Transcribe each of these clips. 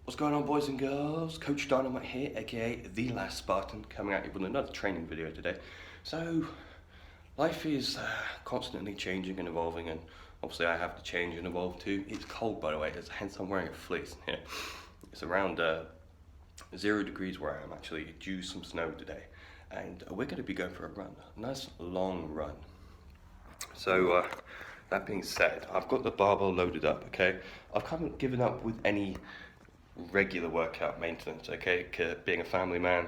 What's going on, boys and girls? Coach Dynamite here, aka the last Spartan, coming at you with another training video today. So, life is constantly changing and evolving, and obviously I have to change and evolve too. It's cold, by the way, hence I'm wearing a fleece here. It's around 0 degrees where I am, actually, due some snow today. And we're going to be going for a run, a nice long run. So, that being said, I've got the barbell loaded up, okay? I've kind of given up with any regular workout maintenance, okay? Being a family man,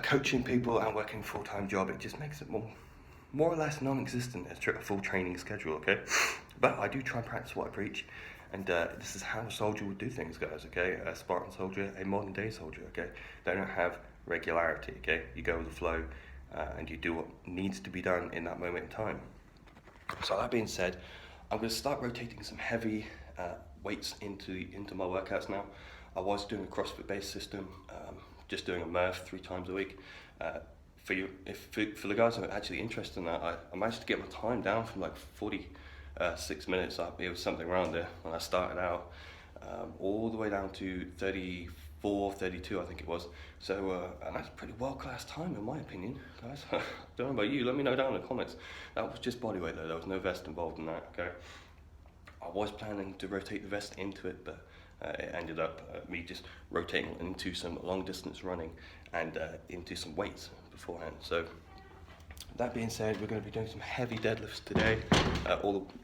coaching people and working a full-time job, it just makes it more or less non-existent as a full training schedule, okay? But I do try and practice what I preach, and this is how a soldier would do things, guys, okay? A Spartan soldier, a modern day soldier, okay? They don't have regularity, okay? You go with the flow, and you do what needs to be done in that moment in time. So that being said, I'm going to start rotating some heavy weights into my workouts now. I was doing a CrossFit based system, just doing a Murph 3 times a week. For the guys who are actually interested in that, I managed to get my time down from like 46 minutes. It was something around there when I started out, all the way down to 34, 32, I think it was. So, and that's a pretty world-class time in my opinion, guys. Don't know about you, let me know down in the comments. That was just body weight though, there was no vest involved in that, okay? I was planning to rotate the vest into it, but it ended up me just rotating into some long distance running and into some weights beforehand. So that being said, we're going to be doing some heavy deadlifts today,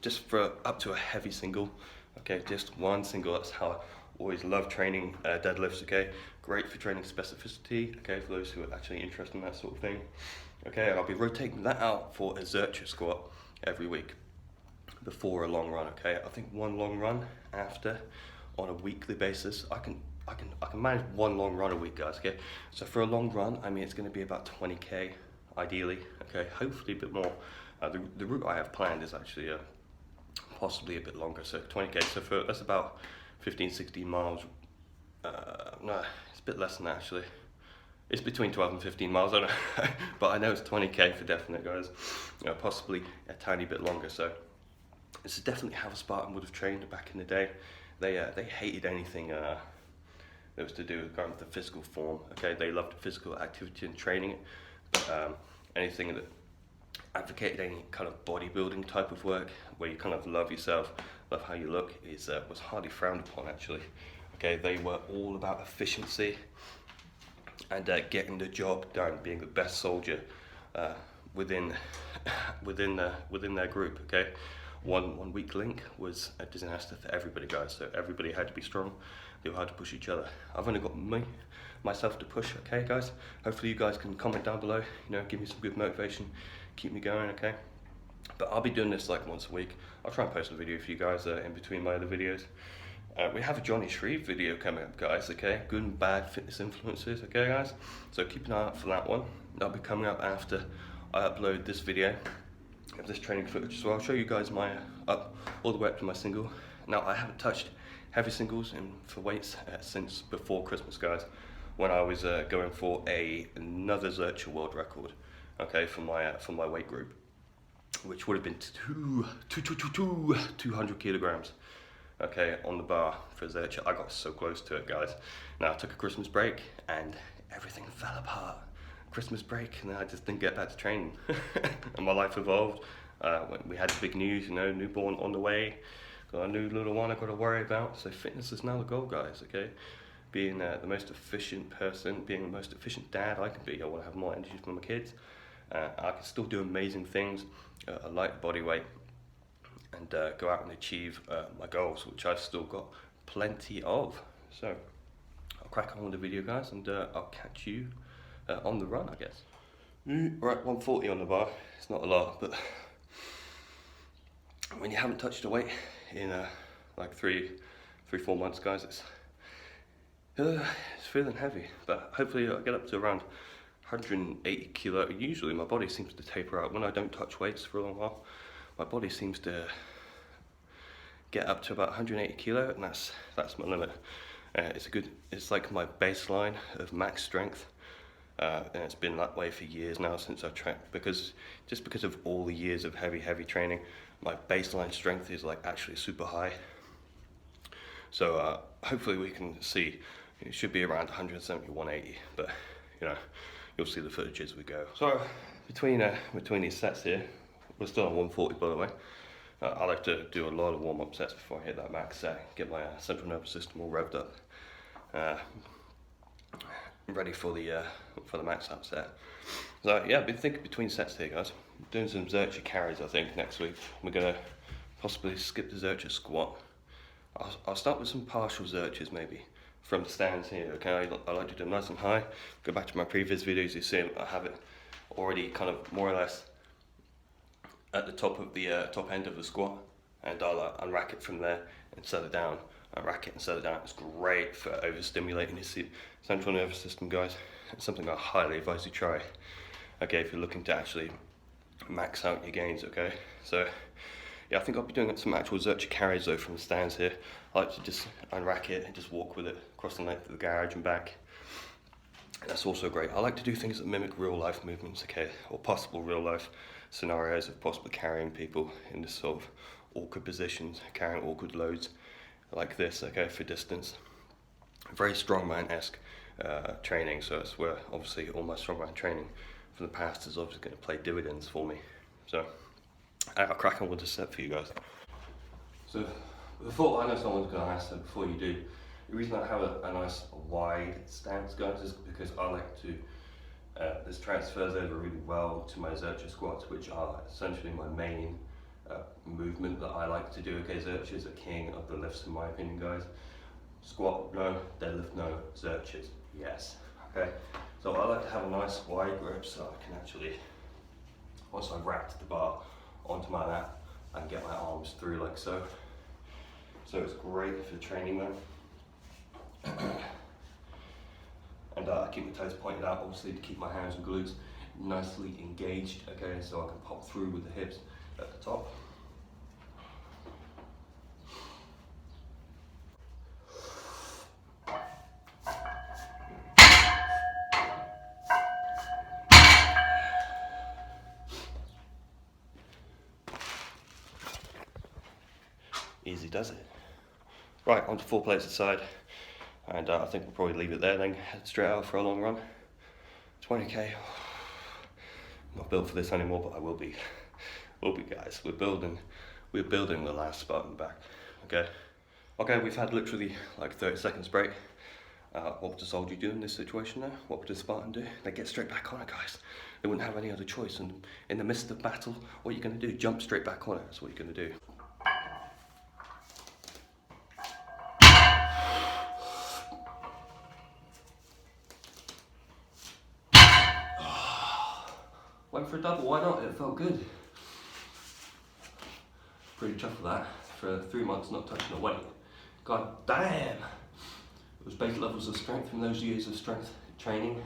just for up to a heavy single, okay, just one single. That's how I always love training deadlifts, okay, great for training specificity, okay, for those who are actually interested in that sort of thing, okay, and I'll be rotating that out for a Zercher squat every week before a long run, okay. I think one long run after, on a weekly basis, I can manage one long run a week, guys, okay. So for a long run, I mean, it's going to be about 20k ideally, okay, hopefully a bit more. The route I have planned is actually possibly a bit longer, so 20k, so that's about 15-16 miles. No, it's a bit less than that actually. It's between 12 and 15 miles, I don't know, but I know it's 20k for definite, guys. Possibly a tiny bit longer. So this is definitely how a Spartan would have trained back in the day. They hated anything that was to do with kind of the physical form. Okay, they loved physical activity and training, but anything that advocated any kind of bodybuilding type of work, where you kind of love yourself, love how you look, was hardly frowned upon actually. Okay, they were all about efficiency and getting the job done, being the best soldier within their group. Okay. One weak link was a disaster for everybody, guys. So everybody had to be strong. They all had to push each other. I've only got myself to push, okay, guys? Hopefully you guys can comment down below, give me some good motivation, keep me going, okay? But I'll be doing this like once a week. I'll try and post a video for you guys in between my other videos. We have a Johnny Shreve video coming up, guys, okay? Good and bad fitness influences, okay, guys? So keep an eye out for that one. That'll be coming up after I upload this video of this training footage. So I'll show you guys my up all the way up to my single. Now I haven't touched heavy singles for weights since before Christmas, guys, when I was going for another Zercher world record, okay, for my weight group, which would have been 200 kilograms, okay, on the bar for Zercher. I got so close to it, guys. Now I took a Christmas break and everything fell apart. Christmas break, and then I just didn't get back to training. And my life evolved. We had big news, newborn on the way, got a new little one I got to worry about. So fitness is now the goal, guys, okay? Being the most efficient person, being the most efficient dad I can be. I want to have more energy for my kids. I can still do amazing things, a light body weight, and go out and achieve my goals, which I've still got plenty of. So I'll crack on with the video, guys, and I'll catch you on the run, I guess. Right, 140 on the bar. It's not a lot, but when you haven't touched a weight in like 3-4 months, guys, it's feeling heavy. But hopefully I'll get up to around 180 kilo. Usually my body seems to taper out when I don't touch weights for a long while. My body seems to get up to about 180 kilo, and that's my limit. It's like my baseline of max strength. And it's been that way for years now since I've trained, because of all the years of heavy training, my baseline strength is like actually super high. So hopefully we can see, it should be around 170, 180, but you know, you'll see the footage as we go. So between these sets here, we're still on 140 by the way. I like to do a lot of warm-up sets before I hit that max set, get my central nervous system all revved up, ready for the max up set. So yeah, I've been thinking between sets here, guys. Doing some Zercher carries, I think, next week. We're gonna possibly skip the Zercher squat. I'll start with some partial Zerchers maybe from the stands here. Okay, I like to do them nice and high. Go back to my previous videos, you see I have it already kind of more or less at the top of the top end of the squat, and I'll unrack it from there and set it down. Unrack it and set it down. It's great for overstimulating your central nervous system, guys. It's something I highly advise you try. Okay, if you're looking to actually max out your gains. Okay, so yeah, I think I'll be doing some actual Zercher carries though from the stands here. I like to just unrack it and just walk with it across the length of the garage and back. That's also great. I like to do things that mimic real life movements, okay, or possible real life scenarios of possibly carrying people in this sort of awkward positions, carrying awkward loads like this, okay, for distance. Very strongman-esque training, so it's where obviously all my strongman training from the past is obviously going to play dividends for me. So I'll crack on with this set for you guys. So before, I know someone's going to ask that before you do, the reason I have a nice wide stance, guys, is because I like to, this transfers over really well to my Zercher squats, which are essentially my main movement that I like to do. Okay, Zerchers are king of the lifts in my opinion, guys. Squat, no. Deadlift, no. Zerchers, yes. Okay, so I like to have a nice wide grip so I can actually, once I've wrapped the bar onto my lap, I can get my arms through like so. So it's great for training them. And I keep my toes pointed out, obviously, to keep my hands and glutes nicely engaged, okay, so I can pop through with the hips at the top. Easy does it. Right, onto 4 plates aside, and I think we'll probably leave it there then, head straight out for a long run. 20k, I'm not built for this anymore, but I will be. Will be, guys. We're building the last Spartan back, okay? Okay, we've had literally like 30 seconds break. What would a soldier do in this situation now? What would a Spartan do? They get straight back on it, guys. They wouldn't have any other choice, and in the midst of battle, what are you gonna do? Jump straight back on it, that's what you're gonna do. Went for a double, why not? It felt good. Pretty tough for that. For 3 months not touching a weight. God damn! Those base levels of strength from those years of strength training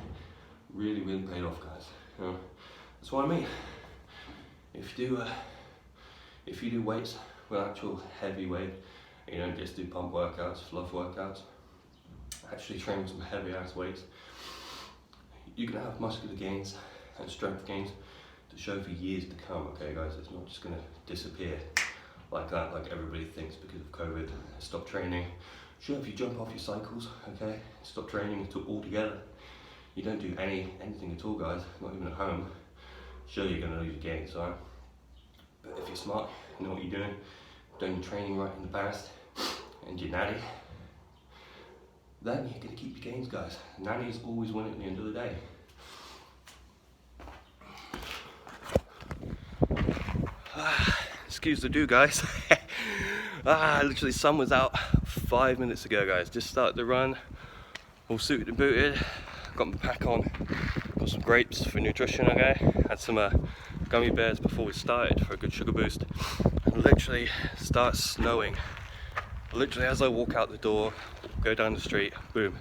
really, really paid off, guys. You know, that's what I mean. If you do weights with actual heavy weight, you don't just do pump workouts, fluff workouts, actually train with some heavy ass weights, you can have muscular gains and strength gains to show for years to come, okay guys? It's not just gonna disappear like that, like everybody thinks because of COVID. Stop training. Sure, if you jump off your cycles, okay, stop training altogether. You don't do anything at all, guys, not even at home. Sure, you're gonna lose your gains, alright? But if you're smart, you know what you're doing your training right in the past, and you're natty, then you're gonna keep your gains, guys. Natties always win at the end of the day. Excuse the do, guys. Literally sun was out 5 minutes ago, guys. Just started the run, all suited and booted. Got my pack on, got some grapes for nutrition, okay. Had some gummy bears before we started for a good sugar boost. And literally starts snowing. Literally as I walk out the door, go down the street, boom,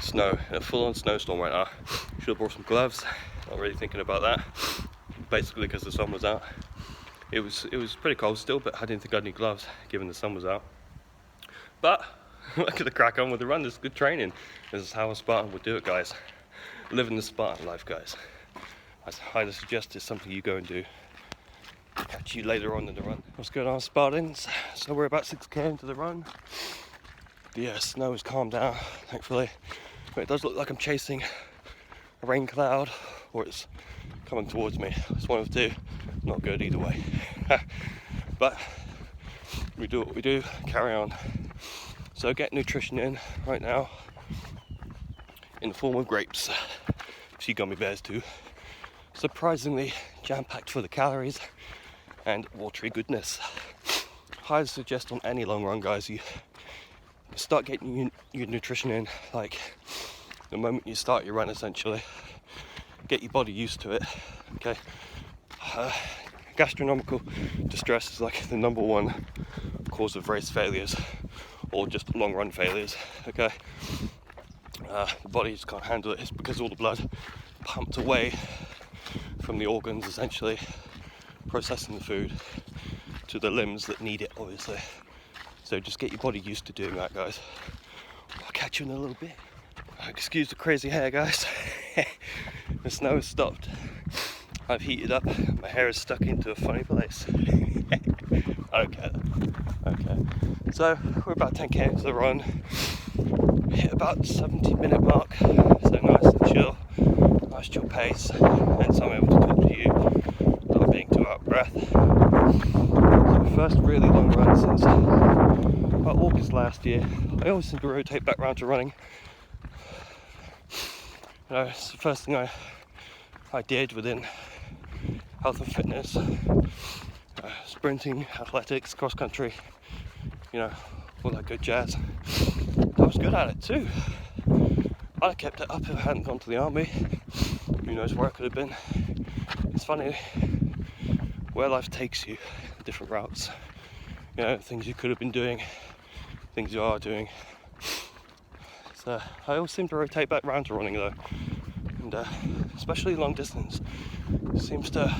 snow. A full-on snowstorm right now. Should have brought some gloves. Not really thinking about that. Basically because the sun was out. It was pretty cold still, but I didn't think I'd need gloves given the sun was out. But I'm gonna crack on with the run. This is good training. This is how a Spartan would do it, guys. Living the Spartan life, guys. I highly suggest it's something you go and do. Catch you later on in the run. What's going on, Spartans? So we're about 6k into the run. The snow has calmed down, thankfully, but it does look like I'm chasing a rain cloud, or it's coming towards me. It's one of the two. Not good either way. But we do what we do, carry on. So get nutrition in right now in the form of grapes. A few gummy bears too. Surprisingly jam-packed for the calories and watery goodness. Highly suggest on any long run, guys, you start getting your nutrition in like the moment you start your run, essentially. Get your body used to it, okay? Gastronomical distress is like the number one cause of race failures or just long run failures, okay? The body just can't handle it. It's because all the blood pumped away from the organs, essentially processing the food to the limbs that need it, obviously. So just get your body used to doing that, guys. I'll catch you in a little bit. Excuse the crazy hair, guys. The snow has stopped. I've heated up. My hair is stuck into a funny place. Okay. So we're about 10k into the run. Hit about the 70-minute mark. So nice and chill. Nice chill pace. And so I'm able to talk to you without being too out of breath. So first really long run since about August last year. I always seem to rotate back round to running. You know, it's the first thing I did within health and fitness, sprinting, athletics, cross country, you know, all that good jazz. I was good at it too. I'd have kept it up if I hadn't gone to the army. Who knows where I could have been. It's funny where life takes you, different routes, you know, things you could have been doing, things you are doing. So I always seem to rotate back round to running though, and especially long distance seems to,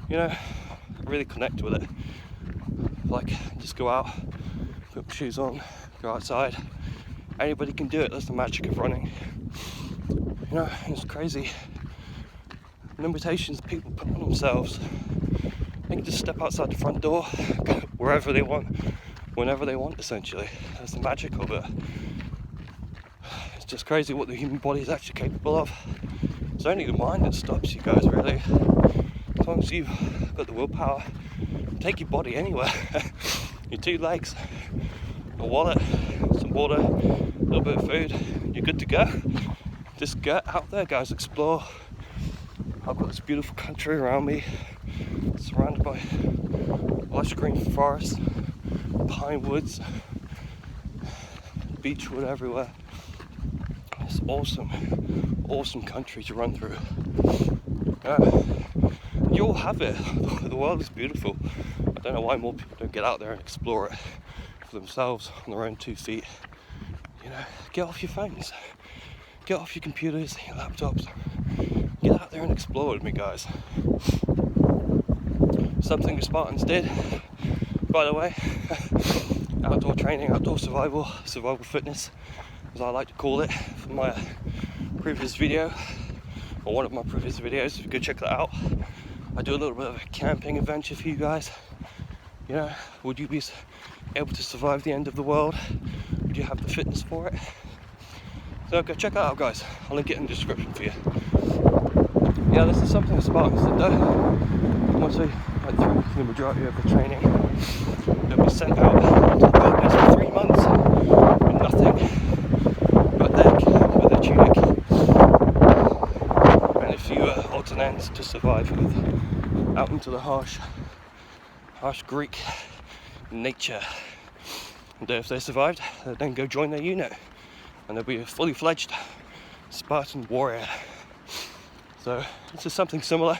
you know, really connect with it. Like, just go out, put my shoes on, go outside. Anybody can do it. That's the magic of running. You know, it's crazy. Limitations people put on themselves. They can just step outside the front door, go wherever they want, whenever they want, essentially. That's the magic of it. It's just crazy what the human body is actually capable of. It's only the mind that stops you guys, really. As long as you've got the willpower, take your body anywhere. Your 2 legs, a wallet, some water, a little bit of food, you're good to go. Just get out there, guys, explore. I've got this beautiful country around me, surrounded by lush green forests, pine woods, beechwood everywhere. It's awesome country to run through. You all have it. The world is beautiful. I don't know why more people don't get out there and explore it for themselves on their own 2 feet. You know, get off your phones, get off your computers, your laptops. Get out there and explore with me, guys. Something the Spartans did, by the way. Outdoor training, outdoor survival fitness, as I like to call it, from my previous video, or one of my previous videos. If you go check that out. I do a little bit of a camping adventure for you guys. You know, would you be able to survive the end of the world? Would you have the fitness for it? So go check that out, guys. I'll link it in the description for you. Yeah, this is something the Spartans did though. Once they went through the majority of the training, they'll be sent out to the wilderness for 3 months with nothing but their tunic and a few odds and ends to survive with out into the harsh Greek nature. And if they survived, they'd then go join their unit and they'll be a fully fledged Spartan warrior. So this is something similar.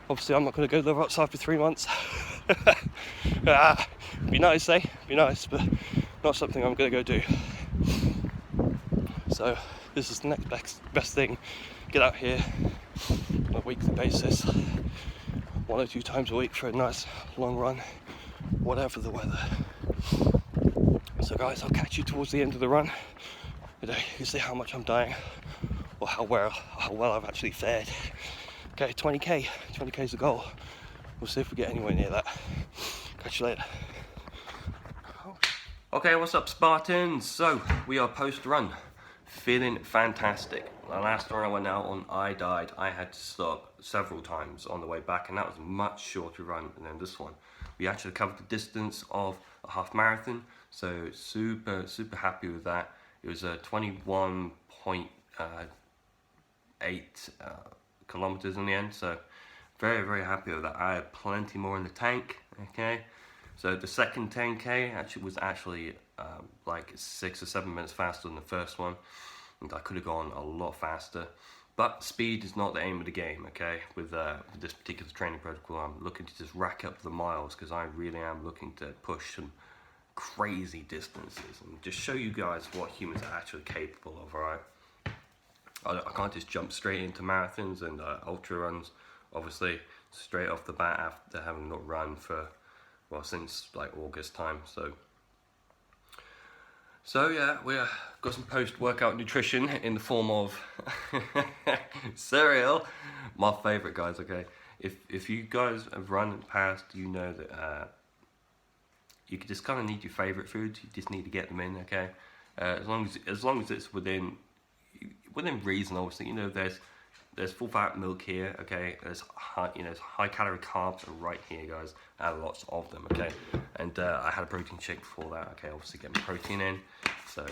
Obviously I'm not going to go live outside for 3 months. Be nice, eh? Be nice, but not something I'm going to go do. So this is the next best thing. Get out here on a weekly basis, 1 or 2 times a week for a nice long run, whatever the weather. So guys, I'll catch you towards the end of the run. You can see how much I'm dying, or how well I've actually fared. Okay, 20k is the goal. We'll see if we get anywhere near that. Catch you later. Okay, what's up, Spartans? So, we are post-run. Feeling fantastic. The last run I went out on, I died. I had to stop several times on the way back, and that was a much shorter run than this one. We actually covered the distance of a half marathon, so super happy with that. It was a 21.8 kilometers in the end, so very happy with that. I had plenty more in the tank, okay? So the second 10K was like 6 or 7 minutes faster than the first one, and I could have gone a lot faster. But speed is not the aim of the game, okay? With this particular training protocol, I'm looking to just rack up the miles because I really am looking to push some crazy distances and just show you guys what humans are actually capable of, alright? I can't just jump straight into marathons and ultra runs, obviously, straight off the bat after having not run for, well, since like August time. So yeah, we got some post-workout nutrition in the form of cereal. My favorite, guys, okay? If you guys have run in the past, you know that you just kind of need your favorite foods. You just need to get them in, okay? As long as it's within reason, obviously. You know, there's full fat milk here, okay? There's high calorie carbs right here, guys, and lots of them, okay? And I had a protein shake before that, okay? Obviously getting protein in, so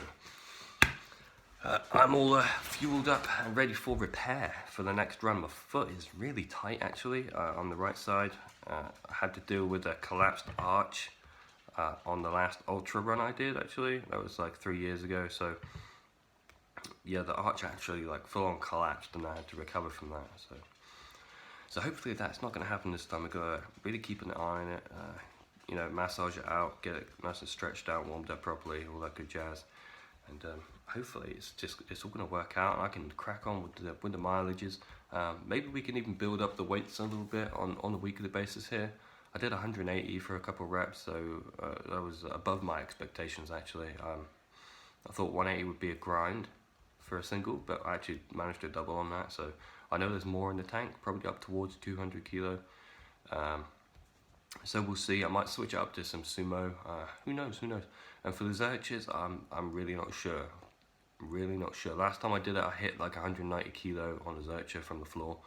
I'm all fueled up and ready for repair for the next run. My foot is really tight, actually, on the right side. I had to deal with a collapsed arch on the last ultra run I did, actually. That was like 3 years ago, so yeah, the arch actually like full on collapsed, and I had to recover from that. So hopefully that's not going to happen this time. I've got to really keep an eye on it. You know, massage it out, get it nice and stretched out, warmed up properly, all that good jazz. And hopefully it's all going to work out, and I can crack on with the mileages. Maybe we can even build up the weights a little bit on a weekly basis here. I did 180 for a couple of reps, so that was above my expectations, actually. I thought 180 would be a grind for a single, but I actually managed to double on that, so I know there's more in the tank, probably up towards 200 kilo. So we'll see. I might switch it up to some sumo. Who knows? And for the Zerches, I'm really not sure. Last time I did it, I hit like 190 kilo on the Zercher from the floor.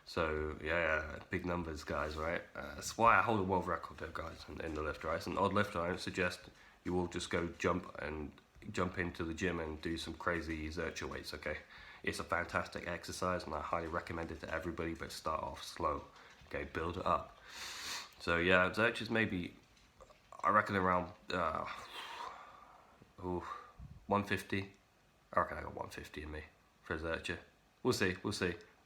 So yeah, big numbers, guys, right? That's why I hold a world record there, guys, in the lift, right? It's an odd lift. I don't suggest you all just go jump into the gym and do some crazy Zercher weights, okay? It's a fantastic exercise, and I highly recommend it to everybody, but start off slow, okay? Build it up. So yeah, Zerchers maybe, I reckon around 150. I reckon I got 150 in me for a Zercher. We'll see.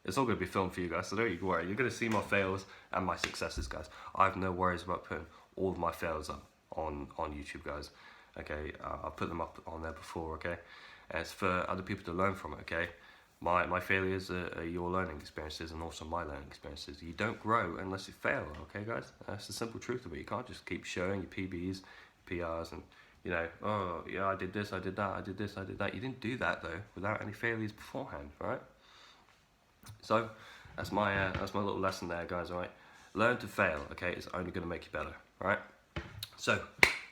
It's all going to be filmed for you guys, so don't you worry. You're going to see my fails and my successes, guys. I have no worries about putting all of my fails up on YouTube, guys. Okay, I'll put them up on there before, okay? And it's for other people to learn from it, okay? My failures are your learning experiences, and also my learning experiences. You don't grow unless you fail, okay, guys? That's the simple truth of it. You can't just keep showing your PBs, PRs, and, you know, oh, yeah, I did this, I did that, I did this, I did that. You didn't do that, though, without any failures beforehand, right? So, that's my little lesson there, guys, all right? Learn to fail, okay? It's only going to make you better, all right? So,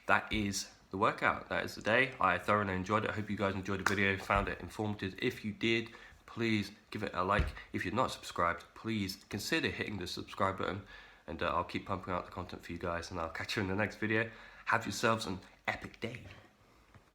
that is the workout. That is the day. I thoroughly enjoyed it. I hope you guys enjoyed the video, found it informative. If you did, please give it a like. If you're not subscribed, please consider hitting the subscribe button, and I'll keep pumping out the content for you guys, and I'll catch you in the next video. Have yourselves an epic day.